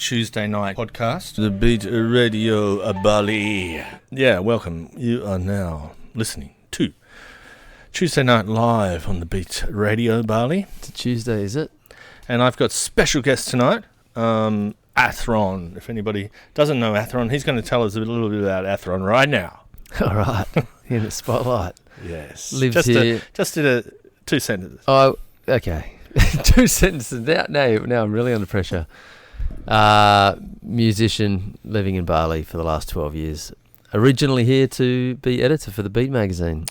Tuesday night podcast, the Beat Radio Bali. Yeah, welcome. You are now listening to Tuesday Night Live on the Beat Radio Bali. It's a Tuesday, is it? And I've got special guest tonight, Athron. If anybody doesn't know Athron, he's going to tell us a little bit about Athron right now. All right, in the spotlight. Yes. Lives here. Just did a 2 sentences. Oh, okay. 2 sentences. Now I'm really under pressure. Musician living in Bali for the last 12 years. Originally here to be editor for the Beat magazine.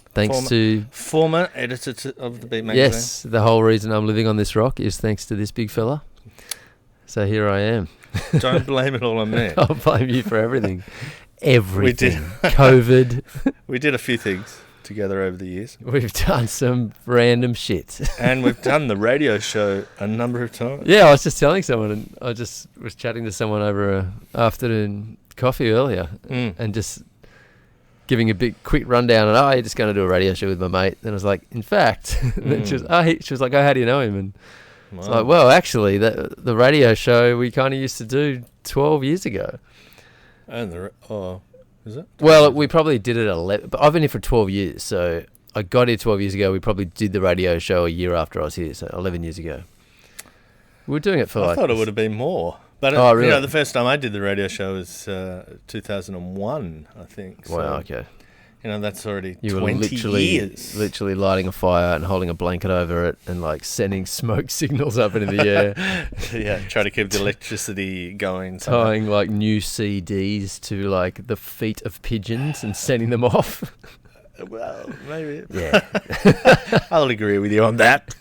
Former editor of the Beat magazine. Yes, the whole reason I'm living on this rock is thanks to this big fella. So here I am. Don't blame it all on me. I'll blame you for everything. Everything. COVID. We did a few things together over the years. We've done some random shit. And we've done the radio show a number of times. Yeah, I was just telling someone, and I just was chatting to someone over a afternoon coffee earlier, and just giving a big quick rundown, and you're just going to do a radio show with my mate. And I was like, in fact, then she was like, how do you know him? And it's like, well, actually, the radio show we kind of used to do 12 years ago. And is it? Well, we probably did it 11, but I've been here for 12 years, so I got here 12 years ago. We probably did the radio show a year after I was here, so 11 years ago. We were doing it for I thought it would have been more. But really? The first time I did the radio show was 2001, I think. So, wow, okay. That's already you 20 were years. literally lighting a fire and holding a blanket over it and like sending smoke signals up into the air. Yeah, trying to keep the electricity going. Tying like new CDs to like the feet of pigeons and sending them off. Well, maybe. Yeah. I'll agree with you on that.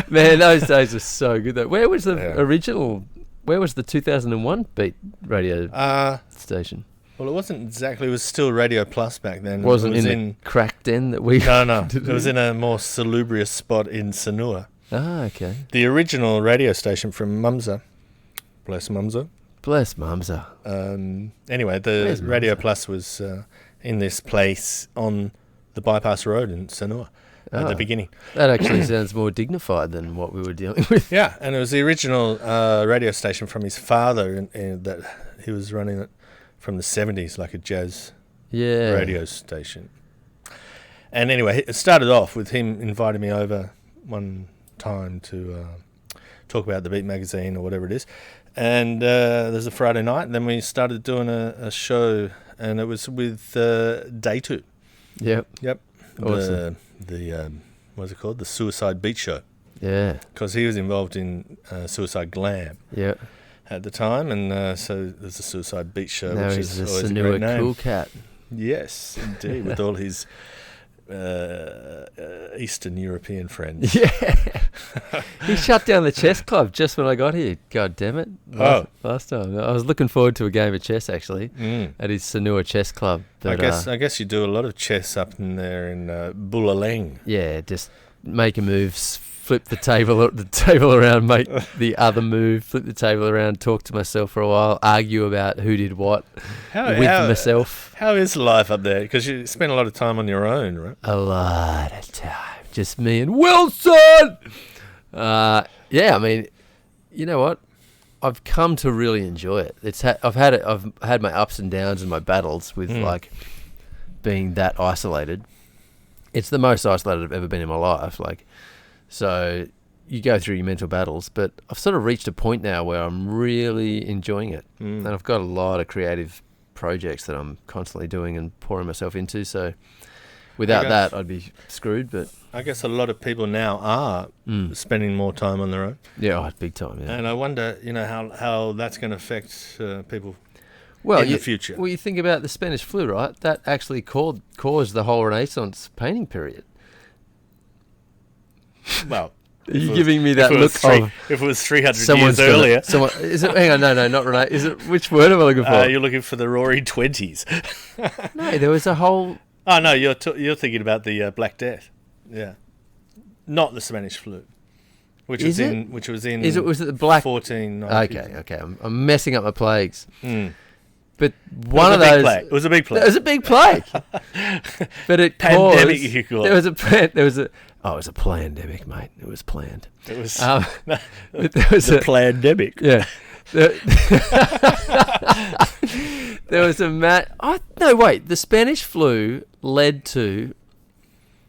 Man, those days were so good though. Where was the original, where was the 2001 Beat radio station? Well, it wasn't exactly. It was still Radio Plus back then. Wasn't it was in the crack den that we... No. It was in a more salubrious spot in Sanur. Ah, okay. The original radio station from Mumsa. Bless Mumsa. Bless Mumsa. Anyway, the Radio Plus was in this place on the bypass road in Sanur at the beginning. That actually sounds more dignified than what we were dealing with. Yeah, and it was the original radio station from his father, and that he was running it from the 70s, like a jazz radio station. And anyway, it started off with him inviting me over one time to talk about the Beat magazine or whatever it is. And there's a Friday night, and then we started doing a show, and it was with Daytu. Yep. Awesome. The what's it called? The Suicide Beat Show. Yeah. Because he was involved in Suicide Glam. Yeah. At the time, and so there's a Suicide Beat Show, now which is is always a great name. Cool cat. Yes, indeed, with all his Eastern European friends. Yeah. He shut down the chess club just when I got here. God damn it. Last time. I was looking forward to a game of chess, actually, at his Sanur chess club. But, I guess you do a lot of chess up in there in Bulaleng. Yeah, just making moves, flip the table around, make the other move, flip the table around, talk to myself for a while, argue about who did what myself. How is life up there? Because you spend a lot of time on your own, right? A lot of time. Just me and Wilson! Yeah, I mean, you know what? I've come to really enjoy it. I've had my ups and downs and my battles with like being that isolated. It's the most isolated I've ever been in my life. So you go through your mental battles, but I've sort of reached a point now where I'm really enjoying it. And I've got a lot of creative projects that I'm constantly doing and pouring myself into. So without that, I'd be screwed. But I guess a lot of people now are spending more time on their own. Yeah, big time, yeah. And I wonder, how that's going to affect people in the future. Well, you think about the Spanish flu, right? That actually caused the whole Renaissance painting period. Well, are you giving me that look if it was 300 years earlier? Hang on, no, not Renee. Is it, which word am I looking for? You're looking for the Roaring '20s. No, there was a whole... Oh, no, you're thinking about the Black Death. Yeah. Not the Spanish flu. Which was in was it the Black... 1490s. Okay. I'm messing up my plagues. But one of those... It was a big plague. It was a big plague. But it caused... Pandemic, you call it. There was a... Oh, it was a pandemic, mate. It was planned. It was there was a pandemic. Yeah. There was a no, wait. The Spanish flu led to.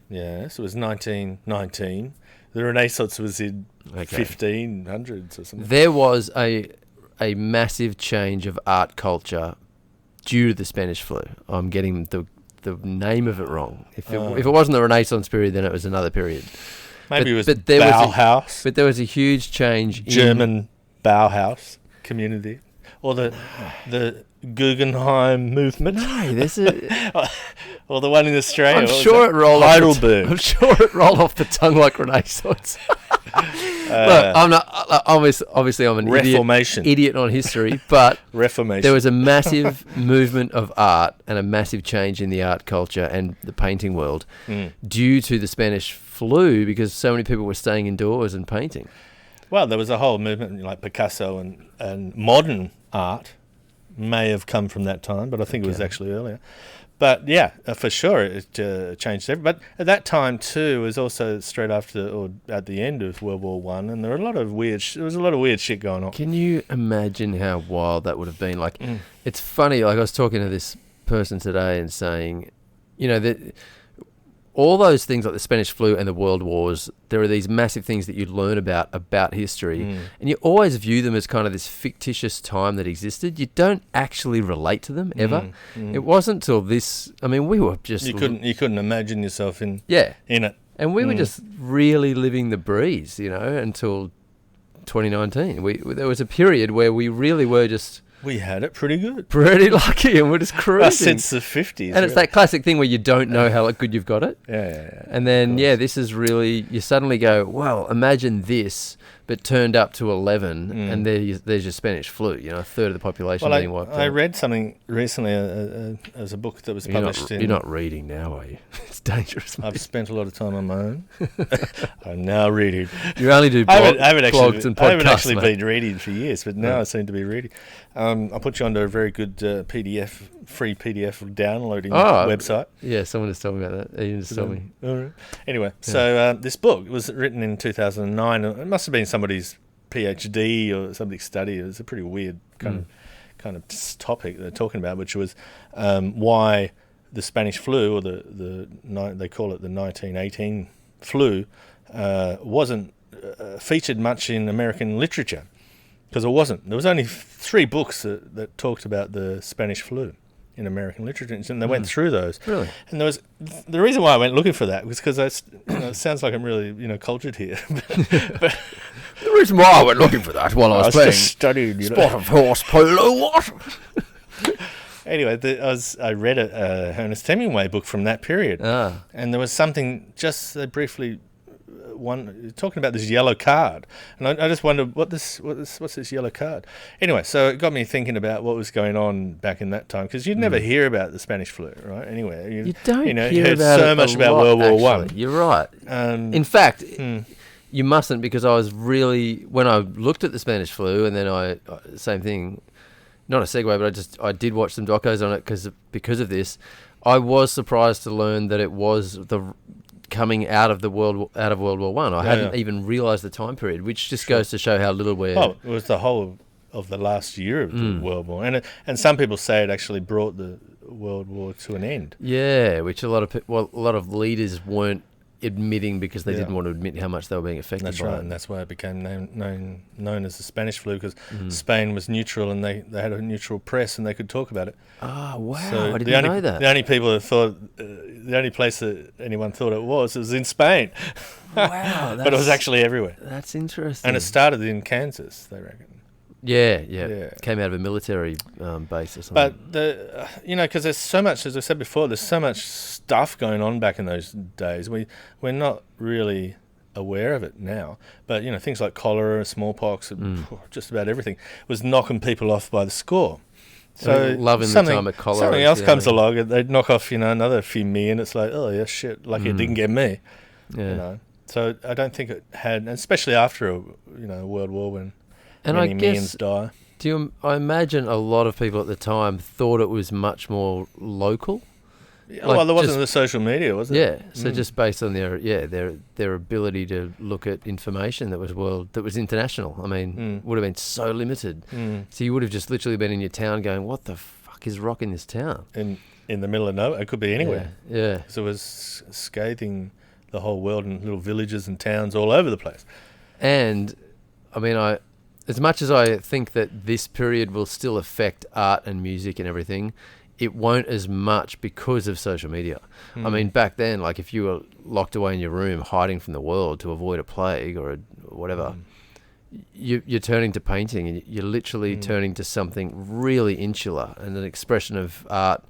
Yes, it was 1919. The Renaissance was in 1500s or something. There was a massive change of art culture due to the Spanish flu. I'm getting the name of it wrong. If it wasn't the Renaissance period, then it was another period. Maybe it was Bauhaus. But there was a huge change. German Bauhaus community. Or the Guggenheim movement. No, there's a... or the one in Australia. I'm sure it rolled off the tongue like Renaissance. Look, I'm not... Obviously, I'm an idiot on history, but Reformation. There was a massive movement of art and a massive change in the art culture and the painting world due to the Spanish flu because so many people were staying indoors and painting. Well, there was a whole movement like Picasso and modern art may have come from that time, but I think it was actually earlier. But yeah, for sure, it changed everything. But at that time too was also straight after or at the end of World War I, and there was a lot of weird shit going on. Can you imagine how wild that would have been? Like, it's funny. Like I was talking to this person today and saying, you know, that all those things like the Spanish flu and the World Wars, there are these massive things that you learn about history, and you always view them as kind of this fictitious time that existed. You don't actually relate to them ever. It wasn't till this. I mean, we were just you couldn't imagine yourself in it, and we were just really living the breeze, you know, until 2019. There was a period where we really were just. We had it pretty good. Pretty lucky, and we're just cruising. Since the 50s. And it's that classic thing where you don't know how good you've got it. Yeah. And then, this is really, you suddenly go, well, imagine this, but turned up to 11, and there's your Spanish flu, you know, a third of the population being wiped out. I read something recently as a book that was published You're not reading now, are you? It's dangerous, mate. I've spent a lot of time on my own. I'm now reading. You only do blogs and podcasts, I haven't actually mate. been reading for years, but now I seem to be reading. I'll put you onto a very good free PDF downloading website. Yeah, someone just told me about that. You just told me. All right. Anyway, so this book was written in 2009. It must have been somebody's PhD or somebody's study. It was a pretty weird kind of topic they're talking about, which was why the Spanish flu, or they call it the 1918 flu, wasn't featured much in American literature. Because it wasn't. There was only 3 books that talked about the Spanish flu in American literature, and they went through those. Really? And there was the reason why I went looking for that was because it sounds like I'm really cultured here. but the reason why I went looking for that while I was playing just studying, spot of horse polo. What? Anyway, I read a Ernest Hemingway book from that period, and there was something just briefly. Talking about this yellow card, and I just wondered what's this yellow card. Anyway, so it got me thinking about what was going on back in that time, because you'd never hear about the Spanish flu, right? Anywhere you don't you hear heard about so it much a about lot, World War actually. I. You're right. In fact, you mustn't, because I was really, when I looked at the Spanish flu, and then I same thing, not a segue, but I did watch some docos on it because of this. I was surprised to learn that it was coming out of World War I. I hadn't even realised the time period, which just goes to show how little we're... Well, it was the whole of the last year of the World War. And some people say it actually brought the World War to an end. Yeah, which a lot of leaders weren't admitting because they didn't want to admit how much they were being affected by it. That's right, and that's why it became known as the Spanish flu, because Spain was neutral and they had a neutral press and they could talk about it. Oh, wow, so I didn't know that. The only people that thought, the only place that anyone thought it was in Spain. Wow. But it was actually everywhere. That's interesting. And it started in Kansas, they reckon. Yeah. Came out of a military base or something. But because there's so much, as I said before, there's so much stuff going on back in those days. We're not really aware of it now. But things like cholera, smallpox, and just about everything was knocking people off by the score. So loving the time of cholera. Something else comes along, and they'd knock off another few million. It's like, oh yeah, shit, lucky it didn't get me. Yeah. So I don't think it had, especially after a World War when. And many I millions guess, die. I imagine a lot of people at the time thought it was much more local. Well, there wasn't the social media, was there? Yeah. So just based on their ability to look at information that was international. I mean, would have been so limited. So you would have just literally been in your town going, "What the fuck is rocking this town?" In the middle of nowhere. It could be anywhere. Yeah. So it was scathing the whole world in little villages and towns all over the place. And I mean, as much as I think that this period will still affect art and music and everything, it won't as much because of social media. I mean, back then, like if you were locked away in your room hiding from the world to avoid a plague or whatever, you're turning to painting, and you're literally turning to something really insular and an expression of art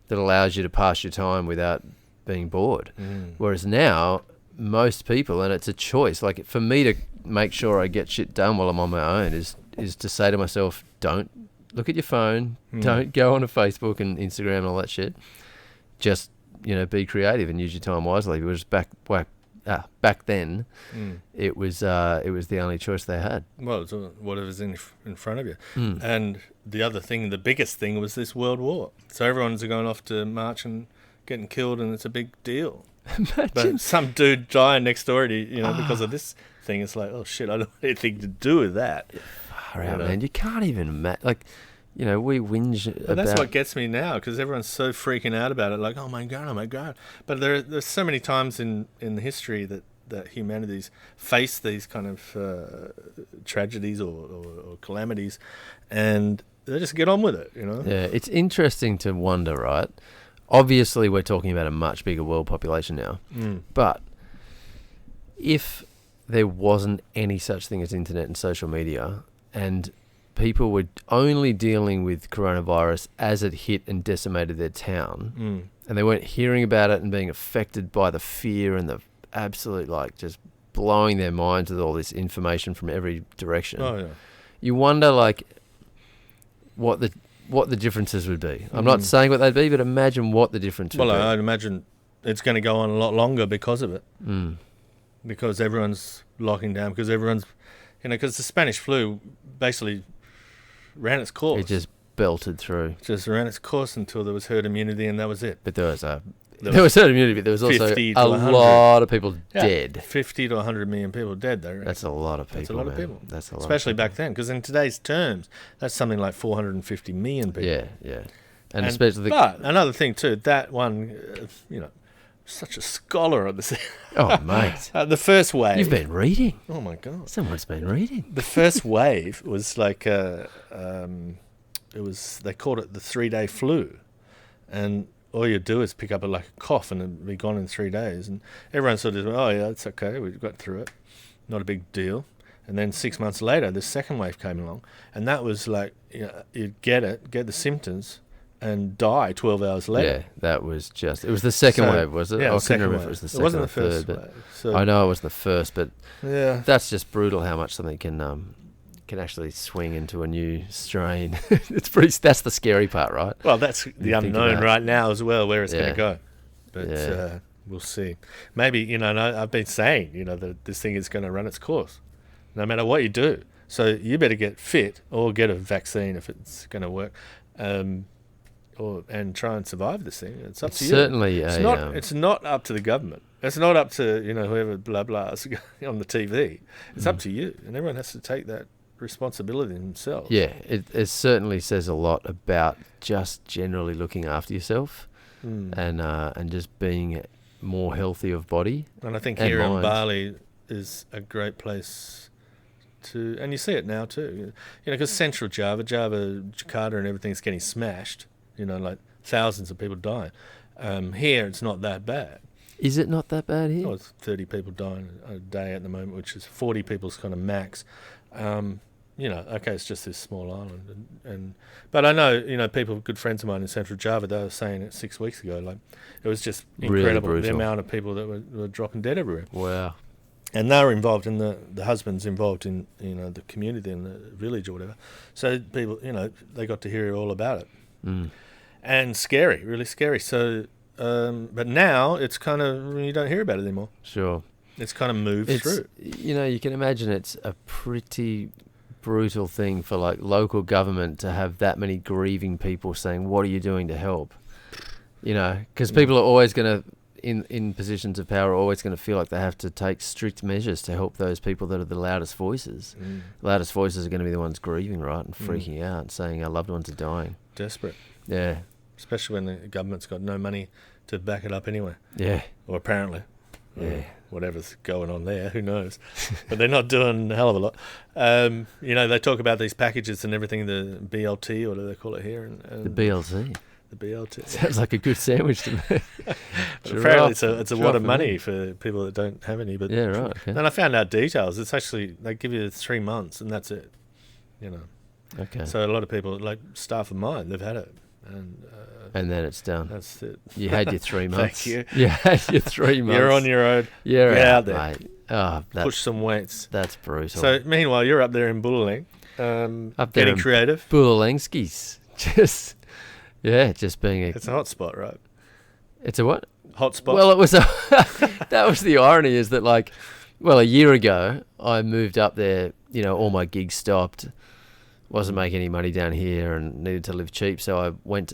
that allows you to pass your time without being bored. Whereas now, most people, and it's a choice, like for me to make sure I get shit done while I'm on my own is to say to myself, don't look at your phone, don't go onto Facebook and Instagram and all that shit. Just, be creative and use your time wisely. It was back then, it was the only choice they had. Well, it's whatever's in front of you. And the other thing, the biggest thing, was this world war. So everyone's going off to march and getting killed, and it's a big deal. Imagine. But some dude dying next door to you, because of this thing. It's like, oh shit, I don't have anything to do with that. Far out, man. You can't even imagine. We whinge about... That's what gets me now, because everyone's so freaking out about it. Like, oh my God. But there's so many times in history that humanity's faced these kind of tragedies or calamities, and they just get on with it, Yeah, it's interesting to wonder, right? Obviously, we're talking about a much bigger world population now. But if there wasn't any such thing as internet and social media, and people were only dealing with coronavirus as it hit and decimated their town, and they weren't hearing about it and being affected by the fear and the absolute, just blowing their minds with all this information from every direction. Oh, yeah. You wonder, what the differences would be. I'm not saying what they'd be, but imagine what the difference would be. Well, I'd imagine it's going to go on a lot longer because of it. Because everyone's locking down, because everyone's, because the Spanish flu basically ran its course. It just belted through. Just ran its course until there was herd immunity, and that was it. But there was herd immunity, but there was also a lot of people dead. 50 to 100 million people dead, though. That's a lot of people. That's a lot of people. That's a lot. Especially back then, because in today's terms, that's something like 450 million people. Yeah. And especially but another thing too, that one, such a scholar on this. Oh, mate. The first wave. You've been reading. Oh, my God. Someone's been reading. The first wave was like, they called it the 3-day flu. And all you do is pick up a cough and it'd be gone in 3 days. And everyone sort of, oh, yeah, it's okay. We got through it. Not a big deal. And then 6 months later, the second wave came along. And that was you'd get the symptoms, and die 12 hours later. Yeah, that was it was the second wave, was it? Yeah, I couldn't remember if it was the second or third. Wave. So, I know it was the first, but yeah, that's just brutal how much something can actually swing into a new strain. That's the scary part, right? Well, that's the unknown right now as well, where it's going to go. But we'll see. Maybe, I've been saying, that this thing is going to run its course, no matter what you do. So you better get fit or get a vaccine if it's going to work. And try and survive this thing. It's up to you. Certainly, it's not up to the government. It's not up to whoever blah blahs on the TV. It's up to you, and everyone has to take that responsibility themselves. Yeah, it certainly says a lot about just generally looking after yourself, and just being more healthy of body. And I think here in Bali is a great place to, and you see it now too. Because Central Java, Jakarta, and everything's getting smashed. Thousands of people dying. Here, it's not that bad. Is it not that bad here? Oh, it's 30 people dying a day at the moment, which is 40 people's kind of max. It's just this small island. But I know, people, good friends of mine in Central Java, they were saying it 6 weeks ago. It was just incredible, really the amount of people that were dropping dead everywhere. Wow. And they were involved in the husband's involved in, the community in the village or whatever. So people, they got to hear all about it. And scary, really scary. So, but now it's kind of, you don't hear about it anymore. Sure. It's kind of moved through. You can imagine it's a pretty brutal thing for local government to have that many grieving people saying, what are you doing to help? Because people are always going to, in positions of power, are always going to feel like they have to take strict measures to help those people that are the loudest voices. The loudest voices are going to be the ones grieving, right, and freaking out and saying our loved ones are dying. Desperate. Yeah. Especially when the government's got no money to back it up anyway. Yeah. Or apparently. Yeah. Whatever's going on there, who knows? But they're not doing a hell of a lot. They talk about these packages and everything, the BLT, or what do they call it here? The BLT. The BLT. Sounds like a good sandwich to me. Apparently it's a lot of money for people that don't have any. But yeah, right. Okay. Then I found out details. It's actually, they give you 3 months and that's it. Okay. So a lot of people, like staff of mine, they've had it. And then it's done. That's it. You had your 3 months. Thank you. You had your 3 months. You're on your own. You're out there, there. mate. Oh, push some weights. That's brutal. So meanwhile, you're up there in Bullaling, up there getting creative. Bullalingskis. Just being a... It's a hot spot, right? It's a what? Hot spot. Well, it was that was the irony, is that a year ago I moved up there. All my gigs stopped. Wasn't making any money down here and needed to live cheap, so I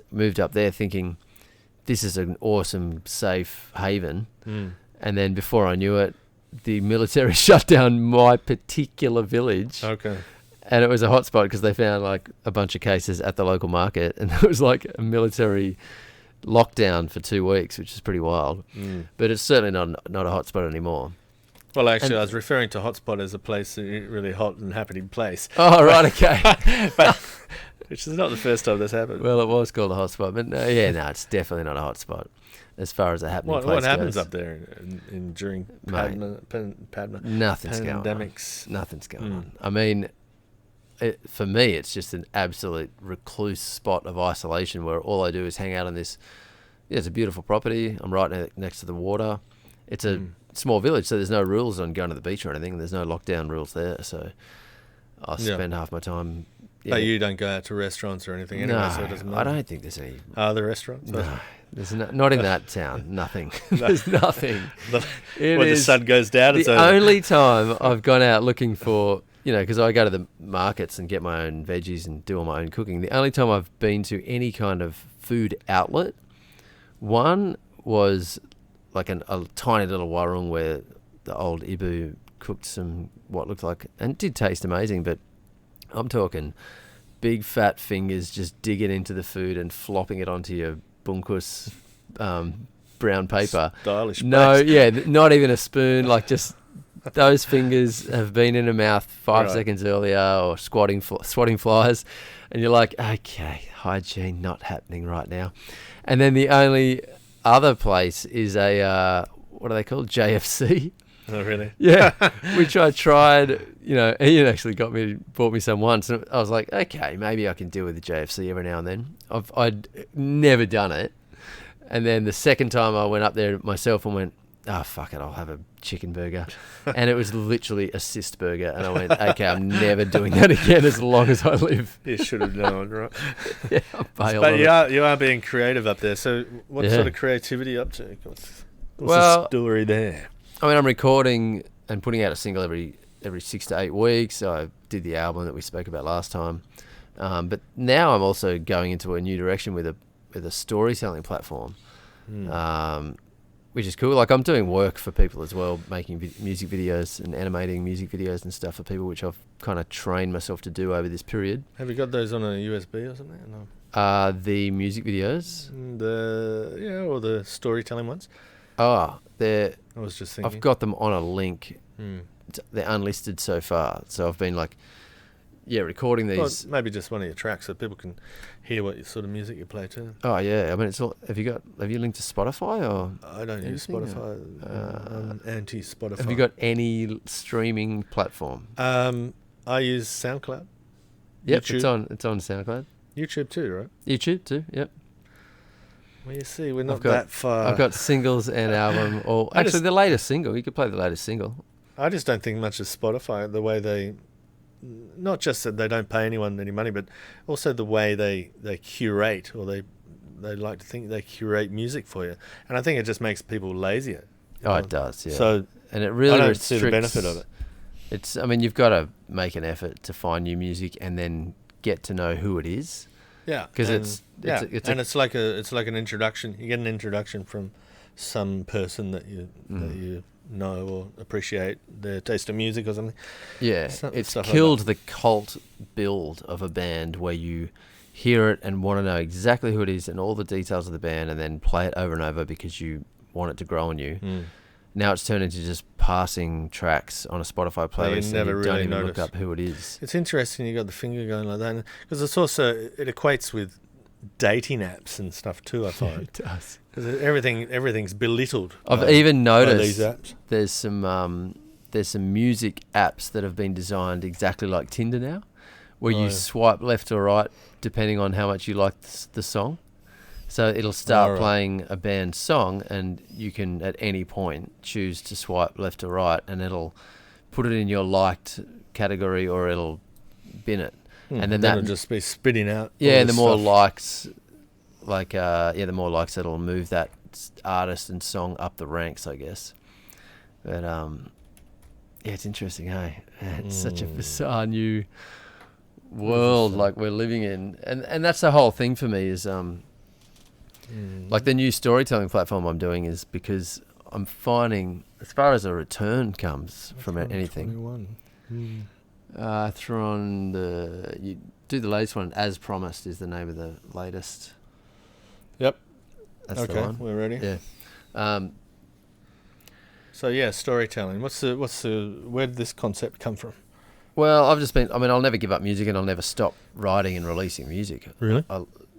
moved up there thinking this is an awesome, safe haven. And then before I knew it, the military shut down my particular village. Okay. And it was a hotspot because they found a bunch of cases at the local market, and it was like a military lockdown for 2 weeks, which is pretty wild. But it's certainly not a hotspot anymore. Well, actually, I was referring to hotspot as a place, a really hot and happening place. Oh, right, okay. Which is not the first time this happened. Well, it was called a hotspot, but it's definitely not a hotspot as far as a happening place goes. What happens up there during pandemics? Nothing's going on. I mean, for me, it's just an absolute recluse spot of isolation where all I do is hang out on this. Yeah, it's a beautiful property. I'm right next to the water. It's a small village, so there's no rules on going to the beach or anything. There's no lockdown rules there, so I spend half my time. Yeah. But you don't go out to restaurants or anything anyway, so it doesn't matter. I don't think there's any. Are there restaurants? No, there's not in that town. Nothing. There's nothing. When the sun goes down, it's the over. only time I've gone out looking for, because I go to the markets and get my own veggies and do all my own cooking. The only time I've been to any kind of food outlet, one was like a tiny little warung where the old Ibu cooked some what looked like, and did taste amazing, but I'm talking big fat fingers just digging into the food and flopping it onto your bunkus brown paper. Stylish. No, not even a spoon, just those fingers have been in a mouth 5 seconds earlier, or swatting flies, and you're like, okay, hygiene not happening right now. And then the only other place is a what are they called? JFC. Oh, really? Yeah, which I tried. Ian actually bought me some once, and I was like, okay, maybe I can deal with the JFC every now and then. I'd never done it, and then the second time I went up there myself and went, fuck it, I'll have a chicken burger, and it was literally a cyst burger, and I went, okay, I'm never doing that again as long as I live. You should have known, right? Yeah, I bailed but on you are being creative up there. So what sort of creativity up to? What's the story there? I mean, I'm recording and putting out a single every 6 to 8 weeks. I did the album that we spoke about last time, but now I'm also going into a new direction with a storytelling platform. Which is cool. I'm doing work for people as well, making music videos and animating music videos and stuff for people, which I've kind of trained myself to do over this period. Have you got those on a USB or something? No. The music videos? Or the storytelling ones? Oh, I was just thinking. I've got them on a link. They're unlisted so far. So I've been recording these. Well, maybe just one of your tracks so people can hear what sort of music you play too. Oh yeah, I mean it's all. Have you linked to Spotify or? I don't use Spotify. I'm anti-Spotify. Have you got any streaming platform? I use SoundCloud. Yep, YouTube. it's on SoundCloud. YouTube too, right? YouTube too. Yep. Well, you see, we're not that far. I've got singles and album. Or the latest single. You could play the latest single. I just don't think much of Spotify. The way they, not just that they don't pay anyone any money, but also the way they curate, or they like to think they curate music for you. And I think it just makes people lazier. Oh, it does. Yeah. So and it really I don't see the benefit of it. I mean, you've got to make an effort to find new music and then get to know who it is. Yeah, because it's like an introduction. You get an introduction from some person that you know or appreciate their taste of music or something. Yeah, it's killed the cult build of a band where you hear it and want to know exactly who it is and all the details of the band, and then play it over and over because you want it to grow on you. Now it's turned into just passing tracks on a Spotify playlist, and you don't even look up who it is. It's interesting you got the finger going like that, because it equates with dating apps and stuff too, I find. It does. Because everything's belittled. I've even noticed these apps. There's some music apps that have been designed exactly like Tinder now, where you swipe left or right depending on how much you like the song. So it'll start playing a band song, and you can at any point choose to swipe left or right, and it'll put it in your liked category or it'll bin it. And then that'll just be spitting out. Yeah, and the more likes, the more likes, it'll move that artist and song up the ranks, I guess. But it's interesting, hey? It's such a bizarre new world like we're living in, and that's the whole thing for me is like the new storytelling platform I'm doing is because I'm finding, as far as a return comes from anything, Athron, you do the latest one, As Promised is the name of the latest. Yep. That's the one. We're ready. Yeah. So storytelling. Where did this concept come from? Well, I'll never give up music, and I'll never stop writing and releasing music. Really?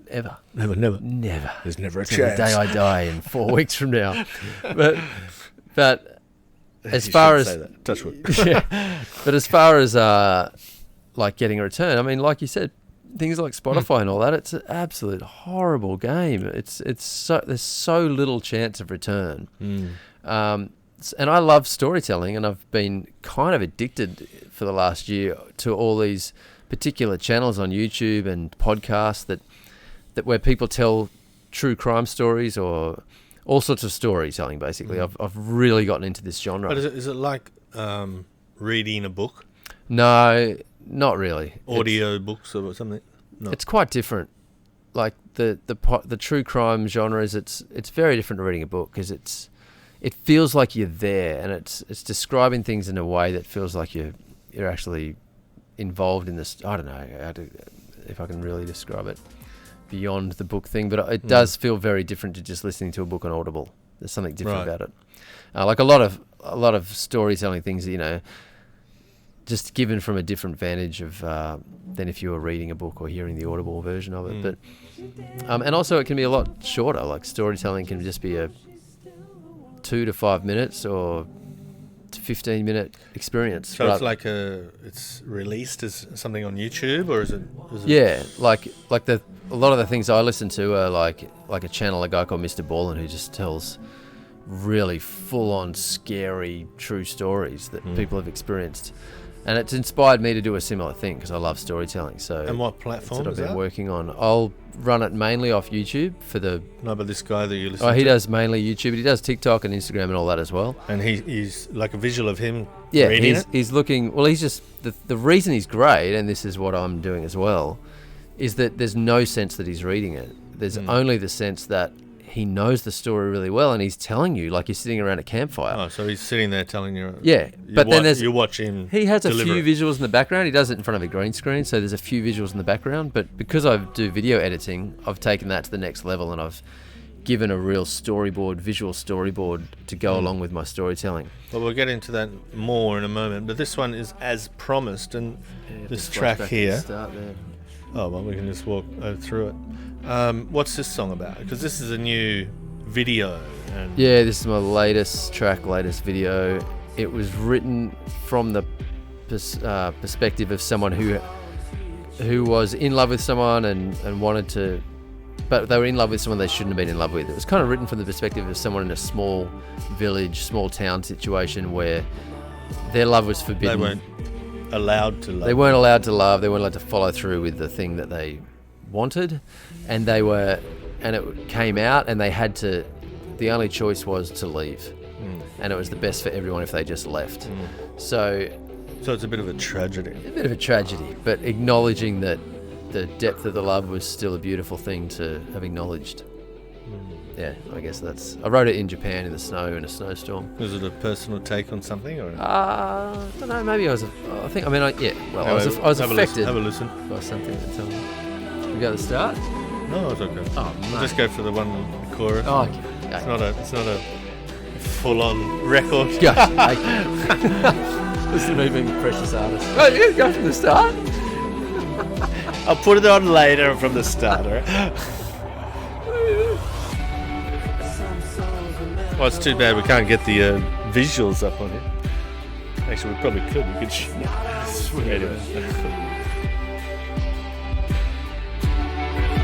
Ever. Never. There's never a chance. The day I die in 4 weeks from now. But as far as touch wood. But as far as like getting a return, I mean, like you said, things like Spotify and all that, it's an absolute horrible game. There's so little chance of return. And I love storytelling, and I've been kind of addicted for the last year to all these particular channels on YouTube and podcasts that where people tell true crime stories or all sorts of storytelling. Basically, I've really gotten into this genre. But is it like reading a book? No, not really. Audio books or something? No. It's quite different. Like the true crime genre it's very different to reading a book, because it feels like you're there, and it's describing things in a way that feels like you're actually involved in this. I don't know if I can really describe it beyond the book thing, but it does feel very different to just listening to a book on Audible. There's something different about it. Like a lot of storytelling things, just given from a different vantage of than if you were reading a book or hearing the Audible version of it. But and also it can be a lot shorter. Like storytelling can just be a 2 to 5 minutes or 15-minute experience. So it's like it's released as something on YouTube, or is it? Yeah, like a lot of the things I listen to are like a channel, a guy called Mr. Ballin, who just tells really full-on scary true stories that people have experienced, and it's inspired me to do a similar thing because I love storytelling. So and what platform is that? I've been working on. I'll run it mainly off YouTube for the. No, but this guy that you listen to. Oh, he does mainly YouTube, but he does TikTok and Instagram and all that as well. And he's like a visual of him. Yeah, reading it? He's looking. Well, he's just the reason he's great, and this is what I'm doing as well, is that there's no sense that he's reading it. There's only the sense that he knows the story really well, and he's telling you like you're sitting around a campfire. Oh, so he's sitting there telling you. Yeah, but then you watch him. He has a few visuals in the background. He does it in front of a green screen, so there's a few visuals in the background. But because I do video editing, I've taken that to the next level, and I've given a real visual storyboard to go along with my storytelling. Well, we'll get into that more in a moment. But this one is As Promised, and this track here. Start there. Oh, well, we can just walk through it. What's this song about? Because this is a new video. Yeah, this is my latest video. It was written from the perspective of someone who was in love with someone and wanted to, but they were in love with someone they shouldn't have been in love with. It was kind of written from the perspective of someone in a small village, small town situation where their love was forbidden. They weren't allowed to love. They weren't allowed to love. They weren't allowed to follow through with the thing that they wanted, and it came out, and they had to. The only choice was to leave, and it was the best for everyone if they just left. So it's a bit of a tragedy. A bit of a tragedy, but acknowledging that the depth of the love was still a beautiful thing to have acknowledged. Yeah, I guess I wrote it in Japan in the snow in a snowstorm. Was it a personal take on something, or? I don't know. Maybe I was affected. Have a listen. By something that told me. We go to the start. No, it's okay. Oh, we'll just go for the chorus. Oh, okay. It's not a full-on record. Go. Okay. Listen to me being a precious artist. Oh, you go from the start. I'll put it on later from the start. Right? Well, it's too bad we can't get the visuals up on it. Actually, we probably could. We could. Sweet. Anyway.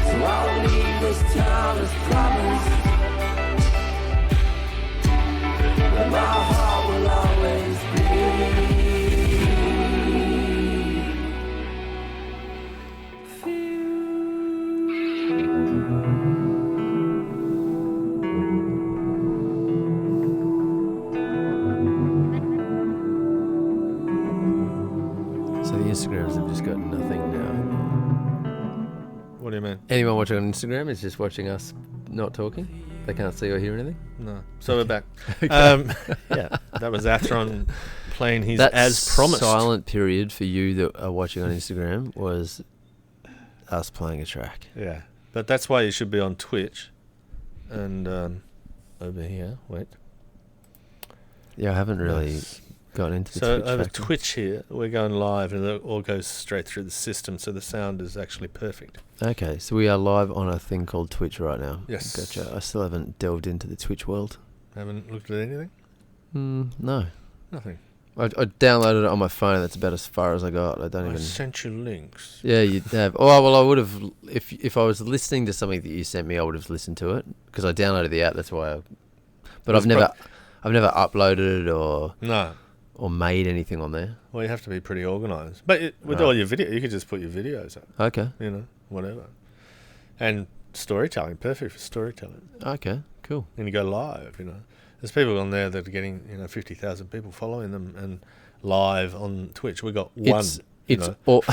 So I'll leave this town as promised. But my heart will always be. So the Instagrams have just got nothing now. What do you mean? Anyone watching on Instagram is just watching us not talking. They can't see or hear anything. No. So we're back. Okay. Yeah, that was Athron playing his That As Promised. silent period for you that are watching on Instagram was us playing a track. Yeah, but that's why you should be on Twitch. And over here, wait. Yeah, I haven't really Nice. gotten into the So Twitch over factor. Twitch here, we're going live, and it all goes straight through the system, so the sound is actually perfect. Okay, so we are live on a thing called Twitch right now. Yes. Gotcha. I still haven't delved into the Twitch world. Haven't looked at anything? No. Nothing. I downloaded it on my phone. That's about as far as I got. I don't I even. sent you links. Yeah, you'd have. Oh well, I would have if I was listening to something that you sent me. I would have listened to it because I downloaded the app. That's why. But I've never uploaded it or made anything on there. Well, you have to be pretty organised. But with Right. all your video, you could just put your videos up. Okay. Whatever. And storytelling, perfect for storytelling. Okay. Cool. And you go live. There's people on there that are getting 50,000 people following them, and live on Twitch. We got one. It's all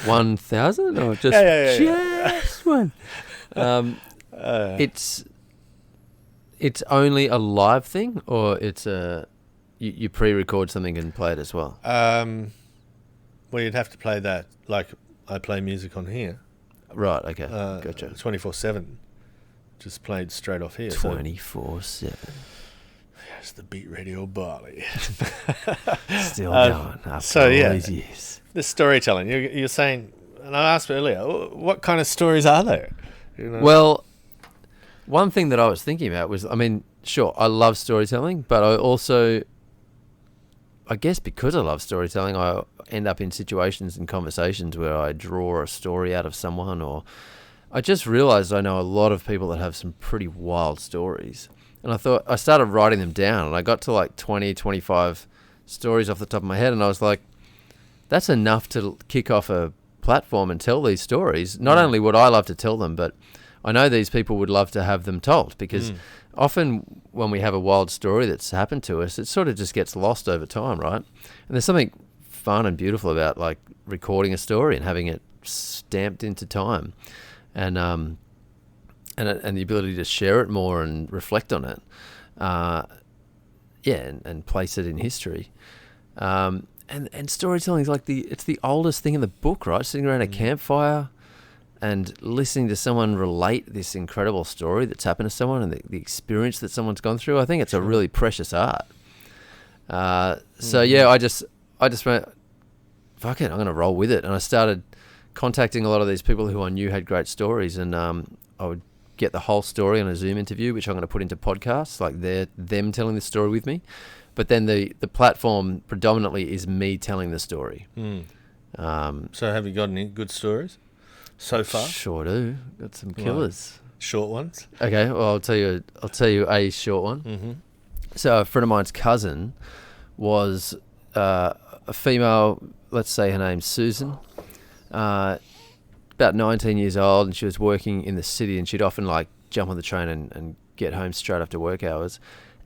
1,000 or just just one. It's only a live thing, or it's you pre-record something and play it as well. Well, you'd have to play that like I play music on here. Right. Okay. Gotcha. 24/7, just played straight off here. 24/7. Yes, the Beat Radio Bali. Still going after all these years. The storytelling. You're saying, and I asked earlier, what kind of stories are there? Well, one thing that I was thinking about was, sure, I love storytelling, but I guess because I love storytelling, I end up in situations and conversations where I draw a story out of someone, or I just realized I know a lot of people that have some pretty wild stories. And I started writing them down, and I got to like 20, 25 stories off the top of my head, and I was like, that's enough to kick off a platform and tell these stories. Not only would I love to tell them, but I know these people would love to have them told, because often when we have a wild story that's happened to us, it sort of just gets lost over time, right? And there's something fun and beautiful about like recording a story and having it stamped into time, and the ability to share it more and reflect on it, and place it in history. And storytelling is like it's the oldest thing in the book, right? Sitting around a campfire and listening to someone relate this incredible story that's happened to someone and the experience that someone's gone through. I think it's a really precious art. So yeah, I just went, fuck it, I'm going to roll with it. And I started contacting a lot of these people who I knew had great stories, and I would get the whole story on a Zoom interview, which I'm going to put into podcasts, like them telling the story with me. But then the platform predominantly is me telling the story. So have you got any good stories so far? Sure do. Got some killers. Short ones? Okay, well I'll tell you a short one. Mm-hmm. So a friend of mine's cousin was a female, let's say her name's Susan, about 19 years old, and she was working in the city, and she'd often like jump on the train and get home straight after work hours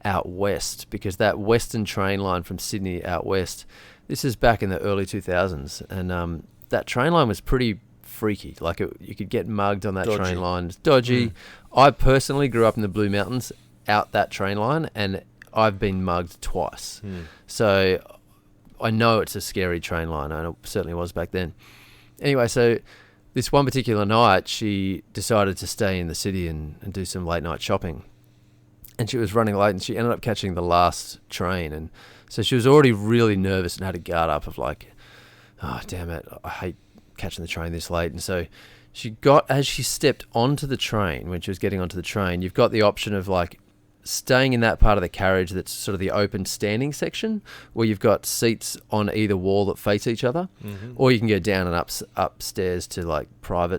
out west, because that western train line from Sydney out west, this is back in the early 2000s, and that train line was pretty freaky. Like you could get mugged on that Dodgy. train line. It's dodgy. I personally grew up in the Blue Mountains out that train line, and I've been mugged twice. So I know it's a scary train line, and it certainly was back then. Anyway, so this one particular night, she decided to stay in the city and do some late night shopping. And she was running late, and she ended up catching the last train. And so she was already really nervous and had a guard up of like, oh, damn it, I hate catching the train this late. And so as she stepped onto the train, when she was getting onto the train, you've got the option of like staying in that part of the carriage that's sort of the open standing section, where you've got seats on either wall that face each other, or you can go down and upstairs to like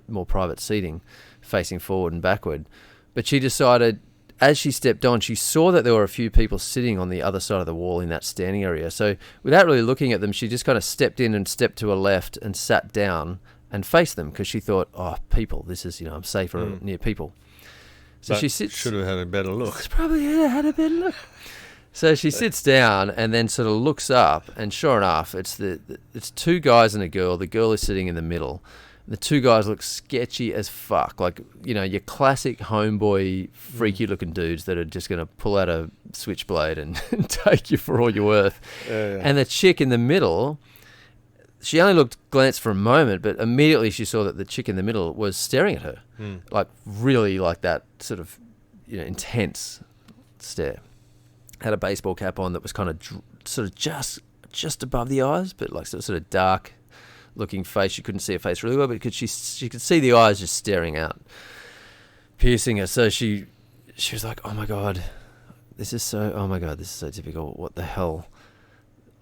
more private seating facing forward and backward. But she decided, as she stepped on, she saw that there were a few people sitting on the other side of the wall in that standing area. So without really looking at them, she just kind of stepped in and stepped to her left and sat down and faced them, because she thought, oh, people, this is, I'm safer near people. So she sits. Should have had a better look. Probably had a better look. So she sits down and then sort of looks up, and sure enough, it's two guys and a girl. The girl is sitting in the middle. The two guys look sketchy as fuck, like your classic homeboy, freaky looking dudes that are just going to pull out a switchblade and take you for all you're worth. Yeah. And the chick in the middle, she only glanced for a moment, but immediately she saw that the chick in the middle was staring at her, like really like that sort of, intense stare. Had a baseball cap on that was kind of sort of just above the eyes, but like sort of dark looking face. You couldn't see her face really well, but she could see the eyes just staring out, piercing her. So she was like, oh my god, this is so typical. What the hell?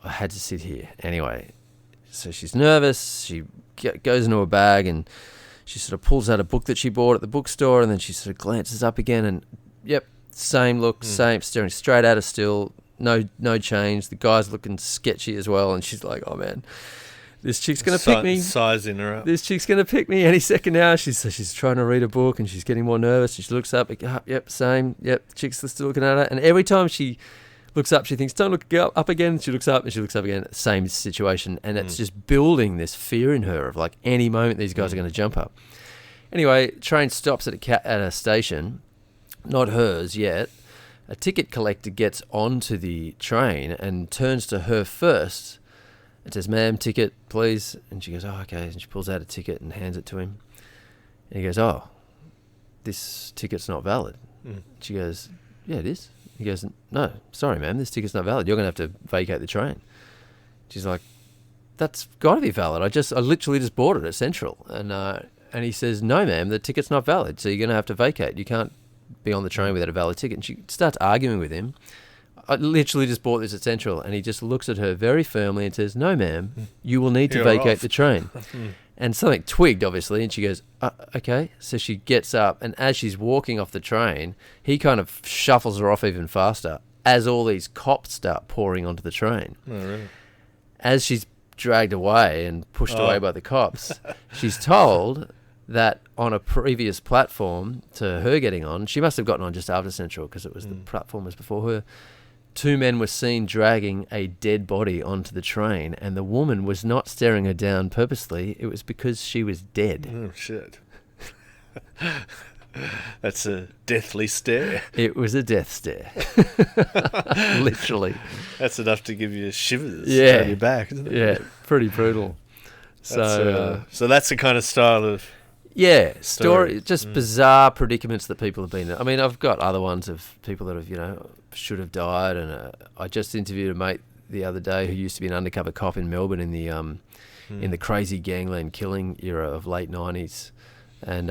I had to sit here anyway. So she's nervous. She goes into her bag and she sort of pulls out a book that she bought at the bookstore, and then she sort of glances up again, and yep, same look, same, staring straight at her still. No change. The guy's looking sketchy as well, and she's like, oh man, this chick's going to pick me. Sizing her up. This chick's going to pick me any second now. She's trying to read a book, and she's getting more nervous, and she looks up, yep, same, yep, the chick's still looking at her, and every time she looks up, she thinks, don't look up again. She looks up, and she looks up again. Same situation. And it's just building this fear in her of like any moment these guys are going to jump up. Anyway, train stops at a station, not hers yet. A ticket collector gets onto the train and turns to her first and says, ma'am, ticket, please. And she goes, oh, okay. And she pulls out a ticket and hands it to him. And he goes, oh, this ticket's not valid. She goes, yeah, it is. He goes, no, sorry, ma'am, this ticket's not valid. You're going to have to vacate the train. She's like, that's got to be valid. I literally just bought it at Central. And he says, no, ma'am, the ticket's not valid, so you're going to have to vacate. You can't be on the train without a valid ticket. And she starts arguing with him. I literally just bought this at Central. And he just looks at her very firmly and says, no, ma'am, you will need to vacate the train. And something twigged, obviously, and she goes, okay. So she gets up, and as she's walking off the train, he kind of shuffles her off even faster as all these cops start pouring onto the train. Oh, really? As she's dragged away and pushed away by the cops, she's told that on a previous platform to her getting on, she must have gotten on just after Central because it was the platform was before her, 2 men were seen dragging a dead body onto the train, and the woman was not staring her down purposely. It was because she was dead. Oh, shit. That's a deathly stare. It was a death stare. Literally. That's enough to give you shivers down your back, isn't it? Yeah, pretty brutal. So that's the kind of style of... Yeah, just bizarre predicaments that people have been in. I mean, I've got other ones of people that have, should have died. And I just interviewed a mate the other day who used to be an undercover cop in Melbourne in the crazy gangland killing era of late 90s. And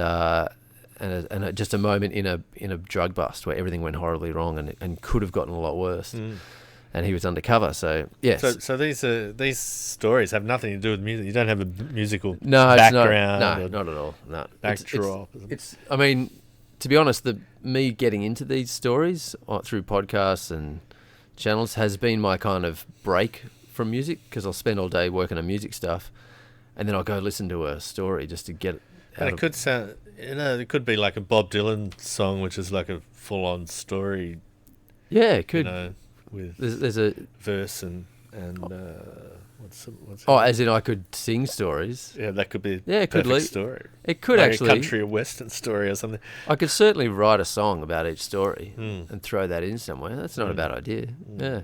just a moment in a drug bust where everything went horribly wrong and could have gotten a lot worse. And he was undercover, so yes. So these stories have nothing to do with music. You don't have a musical background. No, not at all. No, backdrop. It's. I mean, to be honest, me getting into these stories through podcasts and channels has been my kind of break from music, because I'll spend all day working on music stuff, and then I'll go listen to a story just to get it. And it could sound, it could be like a Bob Dylan song, which is like a full-on story. Yeah, it could. With there's a verse and and what's as in I could sing stories. yeah, that could be Yeah, a it could perfect story. It could like actually a country or western story or something. I could certainly write a song about each story and throw that in somewhere. That's not a bad idea. Yeah,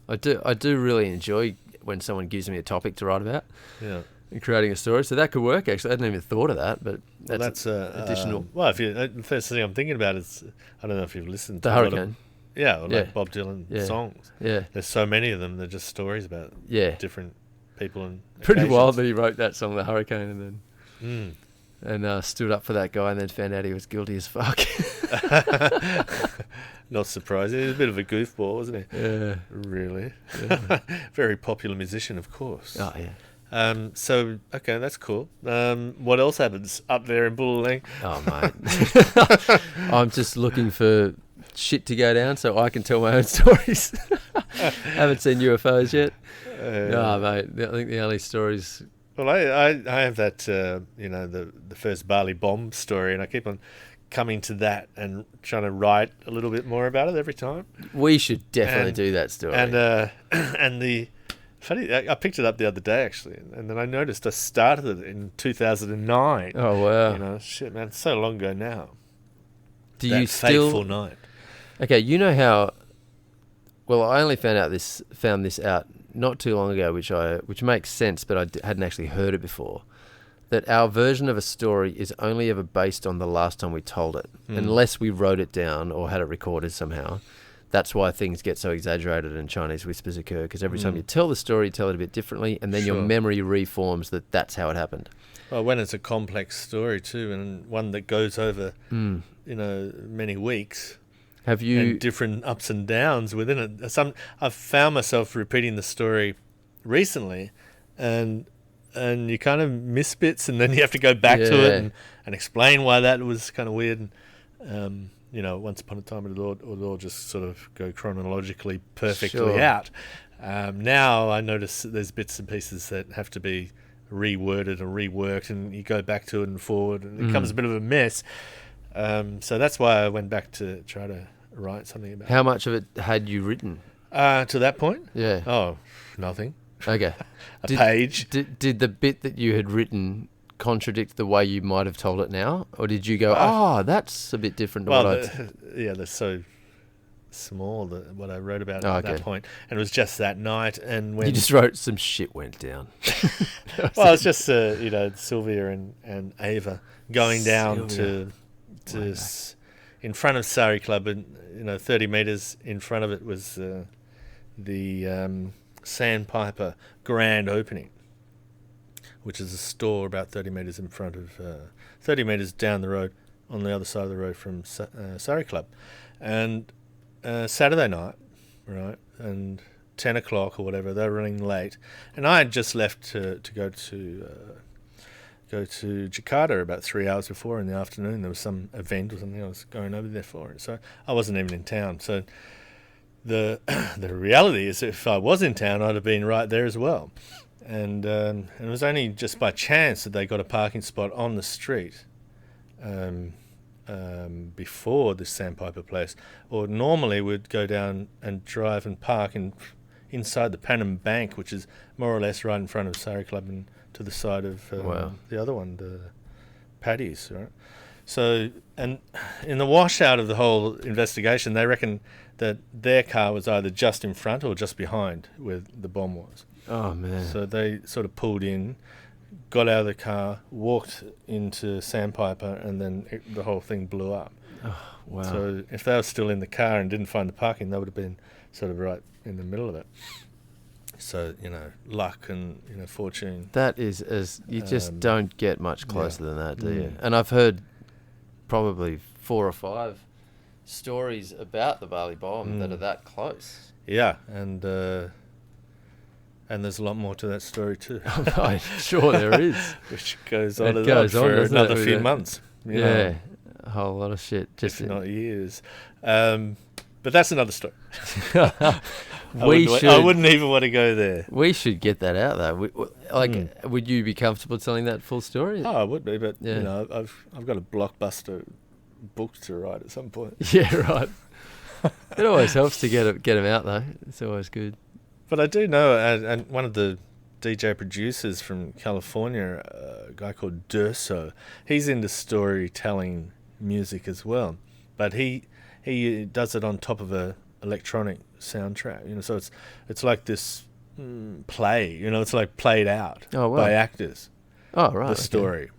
I do really enjoy when someone gives me a topic to write about. Yeah. And creating a story, so that could work. Actually, I hadn't even thought of that, but that's additional. Well, if you, the first thing I'm thinking about is, I don't know if you've listened to The Hurricane. like Bob Dylan songs. Yeah, There's so many of them. They're just stories about different people and pretty occasions. wild that he wrote that song, The Hurricane, and then and stood up for that guy, and then found out he was guilty as fuck. Not surprising. He was a bit of a goofball, wasn't he? Yeah, Really. yeah. Very popular musician, of course. Oh yeah. So okay, that's cool. What else happens up there in Bulling? Oh mate, I'm just looking for shit to go down so I can tell my own stories. Haven't seen UFOs yet. No, mate. I think the only stories. Well, I have that the first Bali bomb story, and I keep on coming to that and trying to write a little bit more about it every time. We should definitely do that story. And the funny, I picked it up the other day actually, and then I noticed I started it in 2009. Oh wow! Shit, man, it's so long ago now. Do that you still? fateful night. Okay, you know how. Well, I only found this out not too long ago, which makes sense, but I hadn't actually heard it before. That our version of a story is only ever based on the last time we told it, unless we wrote it down or had it recorded somehow. That's why things get so exaggerated and Chinese whispers occur, because every time you tell the story, you tell it a bit differently, and then your memory reforms that that's how it happened. Well, when it's a complex story too, and one that goes over, many weeks. Have you and different ups and downs within it? I've found myself repeating the story recently, and you kind of miss bits, and then you have to go back to it and explain why that was kind of weird. And, once upon a time it would all just sort of go chronologically perfectly out. Now I notice that there's bits and pieces that have to be reworded or reworked, and you go back to it and forward, and it becomes a bit of a mess. So that's why I went back to try to write something about How much of it had you written? To that point? Yeah. Oh, nothing. Okay. Page. Did the bit that you had written contradict the way you might have told it now? Or did you go, that's a bit different to they're so small, what I wrote about at that point. And it was just that night. And when you just wrote some shit went down. Well, it's just, Sylvia and Ava going down to in front of Sari Club, and 30 metres in front of it was the Sandpiper grand opening, which is a store about 30 metres in front of 30 metres down the road on the other side of the road from Sari Club. And Saturday night, right, and 10 o'clock or whatever, they were running late, and I had just left to go to Jakarta about 3 hours before in the afternoon. There was some event or something I was going over there for, so I wasn't even in town. So the reality is, if I was in town, I'd have been right there as well. And it was only just by chance that they got a parking spot on the street before this Sandpiper place. Or normally we'd go down and drive and park inside the Panam Bank, which is more or less right in front of Sari Club and to the side of the other one, the Paddy's, right? So, and in the washout of the whole investigation, they reckon that their car was either just in front or just behind where the bomb was. Oh, man. So they sort of pulled in, got out of the car, walked into Sandpiper, and then the whole thing blew up. Oh, wow. So if they were still in the car and didn't find the parking, they would have been sort of right in the middle of it. So, luck and, fortune. That is, you just don't get much closer than that, do you? And I've heard probably 4 or 5 stories about the Bali bomb that are that close. Yeah, and there's a lot more to that story too. I'm sure there is. Which goes on for another few months. A whole lot of shit. Just if not years. But that's another story. I wouldn't even want to go there. We should get that out though. Would you be comfortable telling that full story? Oh, I would be, but I've got a blockbuster book to write at some point. Yeah, right. It always helps to get them out though. It's always good. But I do know, and one of the DJ producers from California, a guy called Durso, he's into storytelling music as well. But he does it on top of a electronic soundtrack. You know, so it's like this play. You know, it's like played out by actors. Oh, right. The story.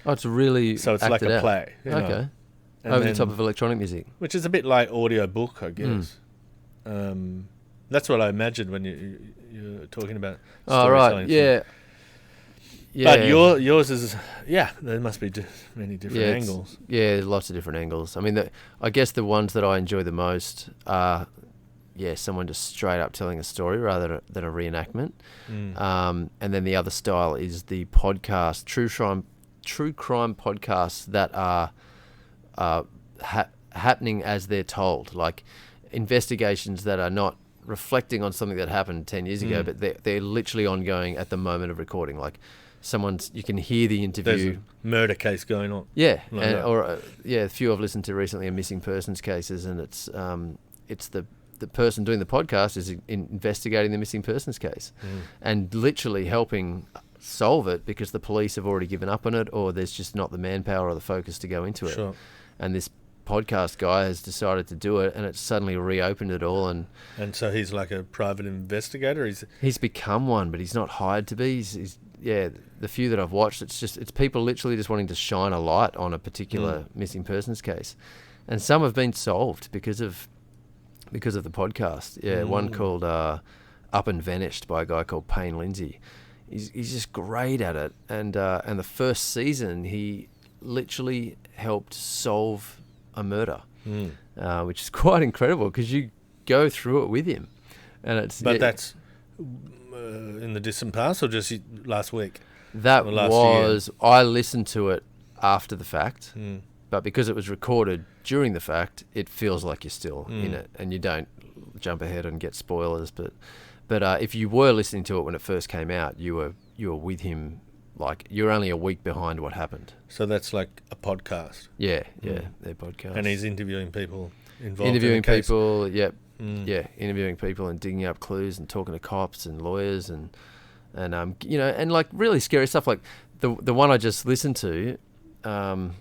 Oh, it's really so it's like a play. You know? Over the top of electronic music, which is a bit like audio book, I guess. That's what I imagined when you're talking about storytelling. Yeah. But yours is, there must be many different angles. Yeah, lots of different angles. I mean, I guess the ones that I enjoy the most are, someone just straight up telling a story rather than a reenactment. And then the other style is the podcast, true crime podcasts that are happening as they're told, like investigations that are not reflecting on something that happened 10 years ago, but they're literally ongoing at the moment of recording. Like you can hear the interview. There's a murder case going on. Yeah, a few I've listened to recently are missing persons cases, and it's the person doing the podcast is investigating the missing persons case and literally helping solve it because the police have already given up on it, or there's just not the manpower or the focus to go into it. Sure. And this podcast guy has decided to do it, and it's suddenly reopened it all. And so he's like a private investigator. He's become one, but he's not hired to be. He's the few that I've watched, it's people literally just wanting to shine a light on a particular missing persons case, and some have been solved because of the podcast. Yeah, one called Up and Vanished by a guy called Payne Lindsay. He's just great at it, and the first season he literally helped solve a murder, which is quite incredible because you go through it with him, and it's. But that's in the distant past, or just last week? That was year? I listened to it after the fact, but because it was recorded during the fact, it feels like you're still in it, and you don't jump ahead and get spoilers. But if you were listening to it when it first came out, you were with him. Like, you're only a week behind what happened. So that's like a podcast. Yeah, their podcast. And he's interviewing people involved. Interviewing people, interviewing people and digging up clues and talking to cops and lawyers and and like really scary stuff. Like the one I just listened to, what's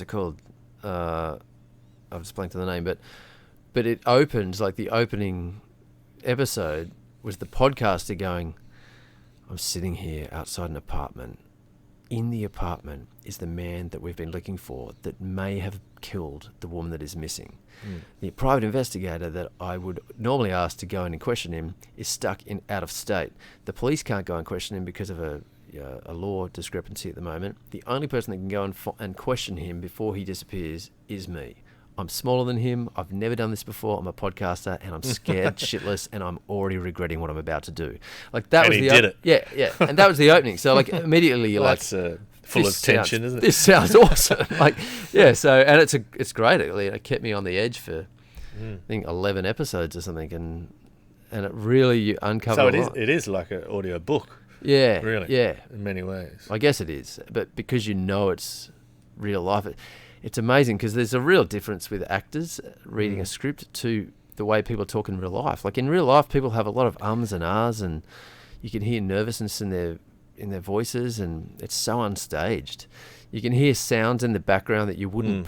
it called? I've just blanked on the name, but it opens, like the opening episode was the podcaster going, I'm sitting here outside an apartment. In the apartment is the man that we've been looking for that may have killed the woman that is missing. The private investigator that I would normally ask to go in and question him is stuck out of state. The police can't go and question him because of a law discrepancy at the moment. The only person that can go and question him before he disappears is me. I'm smaller than him. I've never done this before. I'm a podcaster, and I'm scared shitless, and I'm already regretting what I'm about to do. Like that was he did it. Yeah, and that was the opening. So like immediately you're that's full of tension, isn't it? This sounds awesome. Like So and it's great. It kept me on the edge for I think 11 episodes or something, and it really uncovered. So it is like an audio book. Yeah, really. Yeah, in many ways. I guess it is, but because it's real life. It's amazing because there's a real difference with actors reading a script to the way people talk in real life. Like in real life, people have a lot of ums and ahs, and you can hear nervousness in their voices, and it's so unstaged. You can hear sounds in the background that you wouldn't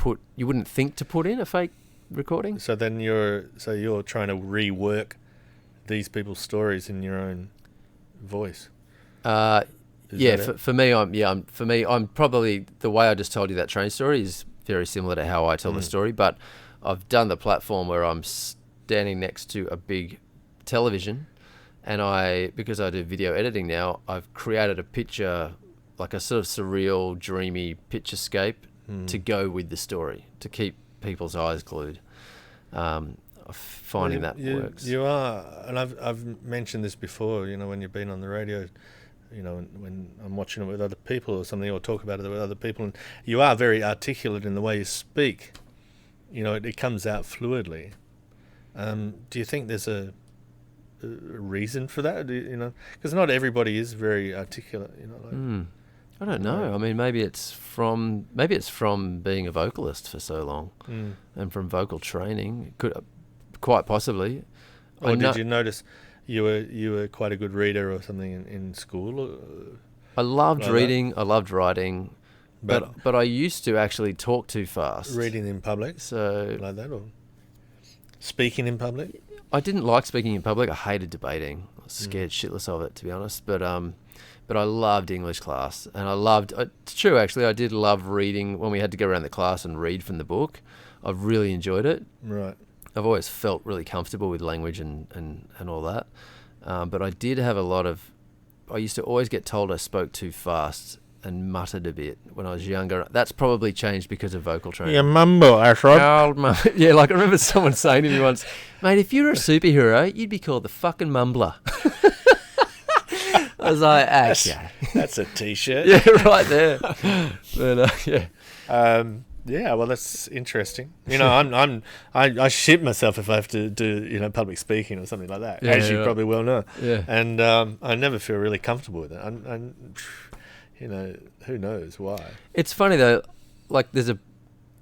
think to put in a fake recording. So then you're trying to rework these people's stories in your own voice. For me, I'm probably, the way I just told you that train story is very similar to how I tell the story, but I've done the platform where I'm standing next to a big television, and because I do video editing now, I've created a picture, like a sort of surreal, dreamy picturescape to go with the story, to keep people's eyes glued. Finding that works. You are, and I've mentioned this before, when you've been on the radio, when I'm watching it with other people or something, or talk about it with other people, and you are very articulate in the way you speak. It comes out fluidly. Do you think there's a reason for that? Because not everybody is very articulate. I don't know. I mean, maybe it's from being a vocalist for so long, and from vocal training. Quite possibly. Or did you notice? you were quite a good reader or something in school? Or I loved like reading. I loved writing. But I used to actually talk too fast. Reading in public? So like that, or speaking in public? I didn't like speaking in public. I hated debating. I was scared shitless of it, to be honest. But I loved English class, and I loved. It's true, actually. I did love reading when we had to go around the class and read from the book. I really enjoyed it. Right. I've always felt really comfortable with language and all that. But I did have a lot of. I used to always get told I spoke too fast and muttered a bit when I was younger. That's probably changed because of vocal training. You mumble, Athron. Yeah, like I remember someone saying to me once, mate, if you were a superhero, you'd be called the fucking mumbler. I was like, okay. That's a T-shirt. Yeah, right there. But, yeah. Yeah, well, that's interesting. You know, I shit myself if I have to do public speaking or something like that, as you probably well know. Yeah. And I never feel really comfortable with it. And who knows why? It's funny though. Like there's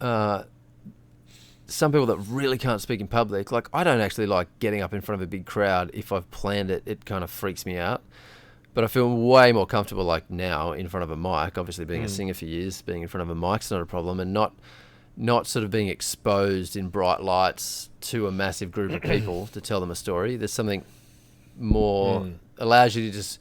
some people that really can't speak in public. Like I don't actually like getting up in front of a big crowd. If I've planned it, it kind of freaks me out. But I feel way more comfortable like now in front of a mic. Obviously, being a singer for years, being in front of a mic's not a problem, and not sort of being exposed in bright lights to a massive group of people to tell them a story. There's something more allows you to just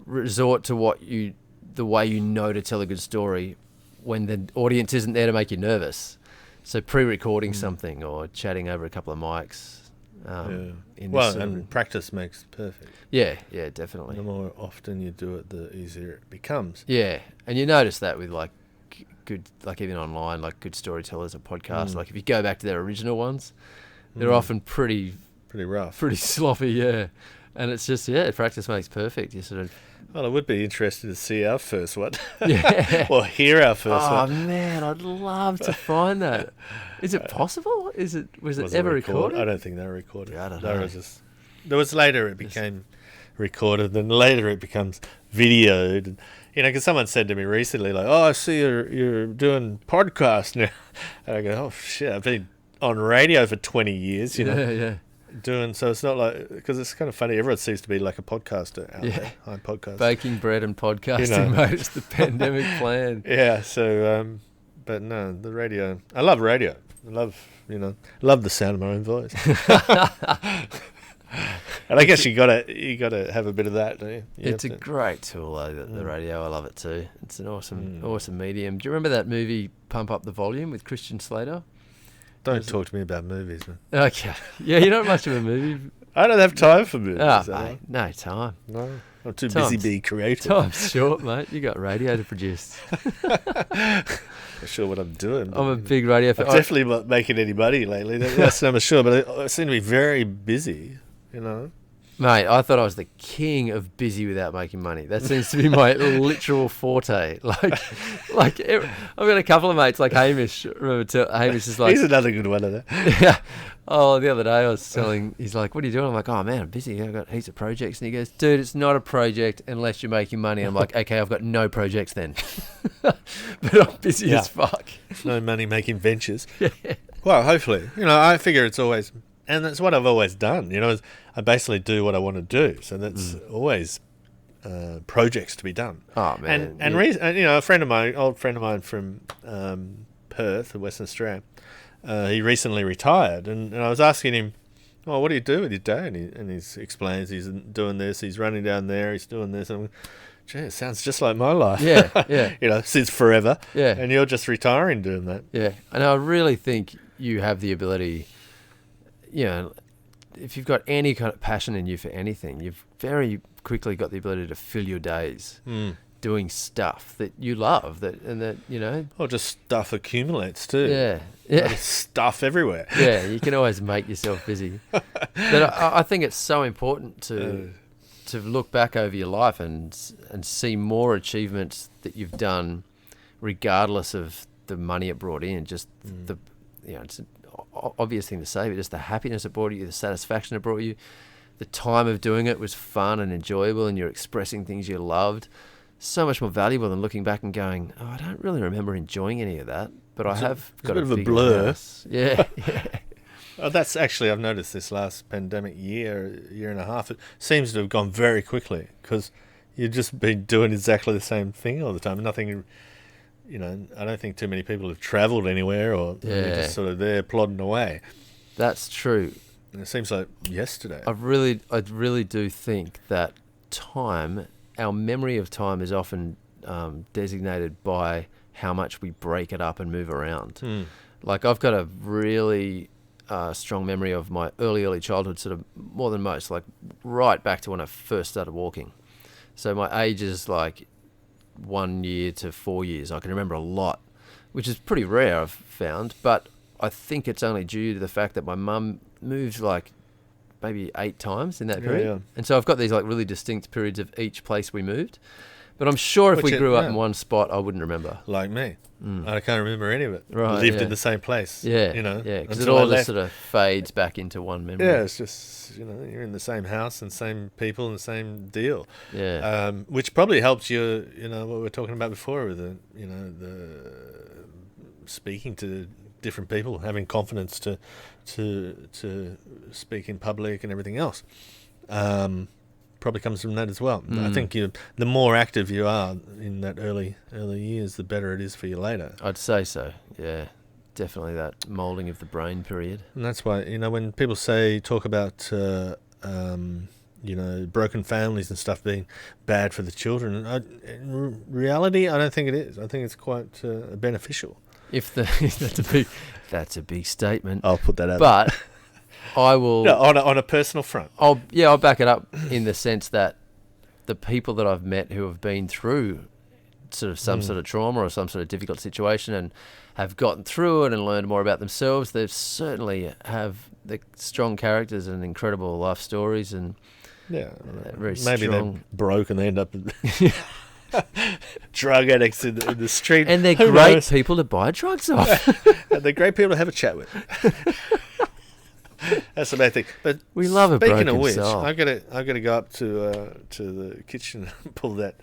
resort to the way you know to tell a good story when the audience isn't there to make you nervous. So pre-recording something or chatting over a couple of mics. And practice makes perfect. Yeah, definitely. The more often you do it, the easier it becomes. Yeah, and you notice that with like good, like even online, like good storytellers or podcasts. Like if you go back to their original ones, they're often pretty rough, pretty sloppy. Yeah, and it's just practice makes perfect. You sort of. Well, I would be interested to see our first one. Yeah. Or hear our first one. Oh man, I'd love to find that. Is it possible? Was it ever recorded? I don't think they were recorded. Yeah, I don't know. There was later it became recorded, then later it becomes videoed. And, because someone said to me recently, like, "Oh, I see you're doing podcasts now." And I go, "Oh shit, I've been on radio for 20 years." Yeah. So it's not like, because it's kind of funny, everyone seems to be like a podcaster out there. I'm podcast. Baking bread and podcasting, mate. It's the pandemic plan. Yeah, so but no, the radio, I love radio. I love the sound of my own voice. And I guess you gotta have a bit of that, don't you? It's a great tool though, the radio. I love it too. It's an awesome medium. Do you remember that movie Pump Up the Volume with Christian Slater? Don't talk to me about movies, man. Okay. Yeah, you're not much of a movie. I don't have time for movies. Mate, no time. No, I'm too busy being creative. Time's short, mate. You got radio to produce. Not sure what I'm doing. I'm a big radio fan. I'm definitely not making any money lately. That's I'm sure, but I seem to be very busy. Mate, I thought I was the king of busy without making money. That seems to be my literal forte. Like I've got a couple of mates like Hamish. Remember, Hamish is like... He's another good one of that. Yeah. Oh, the other day I was telling... He's like, what are you doing? I'm like, oh, man, I'm busy. I've got heaps of projects. And he goes, dude, it's not a project unless you're making money. I'm like, okay, I've got no projects then. But I'm busy as fuck. No money-making ventures. Yeah. Well, hopefully. I figure it's always... And that's what I've always done, is I basically do what I want to do. So that's always projects to be done. Oh, man. And a old friend of mine from Perth, Western Australia, he recently retired. And I was asking him, oh, what do you do with your day? And he explains he's doing this, he's running down there, he's doing this. And I'm, gee, it sounds just like my life. Yeah. Since forever. Yeah. And you're just retiring doing that. Yeah. And I really think you have the ability... if you've got any kind of passion in you for anything, you've very quickly got the ability to fill your days doing stuff that you love, Or just stuff accumulates too. Yeah. There's stuff everywhere. Yeah, you can always make yourself busy. But I think it's so important to look back over your life and see more achievements that you've done, regardless of the money it brought in. Just it's an obvious thing to say, but just the happiness it brought you, the satisfaction it brought you, the time of doing it was fun and enjoyable, and you're expressing things you loved. So much more valuable than looking back and going, oh, I don't really remember enjoying any of that, but I have got a bit of a blur. Yeah. Oh, that's actually, I've noticed this last pandemic year and a half, it seems to have gone very quickly because you've just been doing exactly the same thing all the time. Nothing, I don't think too many people have travelled anywhere or they're just sort of there plodding away. That's true. And it seems like yesterday. I really do think that our memory of time is often designated by how much we break it up and move around. Like I've got a really strong memory of my early childhood, sort of more than most, like right back to when I first started walking. So my age is like 1 year to 4 years. I can remember a lot, which is pretty rare, I've found. But I think it's only due to the fact that my mum moved like maybe 8 times in that period. Yeah. And so I've got these like really distinct periods of each place we moved. But I'm sure if we grew up in one spot, I wouldn't remember. Like me. I can't remember any of it. Right, lived in the same place. Yeah, because it all just sort of fades back into one memory. Yeah, it's just, you're in the same house and same people and the same deal. Yeah. Which probably helps you, what we were talking about before with the speaking to different people, having confidence to speak in public and everything else. Probably comes from that as well. I think the more active you are in that early years, the better it is for you later. I'd say so. Yeah, definitely that moulding of the brain period. And that's why when people talk about broken families and stuff being bad for the children, in reality, I don't think it is. I think it's quite beneficial. That's a big statement. I'll put that out. But I will... No, on a personal front. I'll back it up in the sense that the people that I've met who have been through sort of some sort of trauma or some sort of difficult situation and have gotten through it and learned more about themselves, they certainly have the strong characters and incredible life stories and very maybe strong. They're broke and they end up drug addicts in the street. And they're great people to buy drugs off. And they're great people to have a chat with. That's the main thing. But we love a broken soul. Speaking of which, I've got to go up to the kitchen and pull that.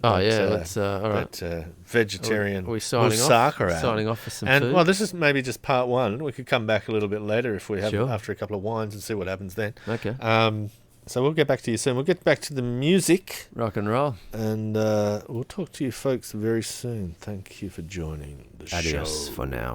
All right. That vegetarian we signing off? Signing off for some food. And well, this is maybe just part one. We could come back a little bit later if we have Sure. after a couple of wines and see what happens then. Okay. So we'll get back to you soon. We'll get back to the music. Rock and roll. And we'll talk to you folks very soon. Thank you for joining the show. Adios for now.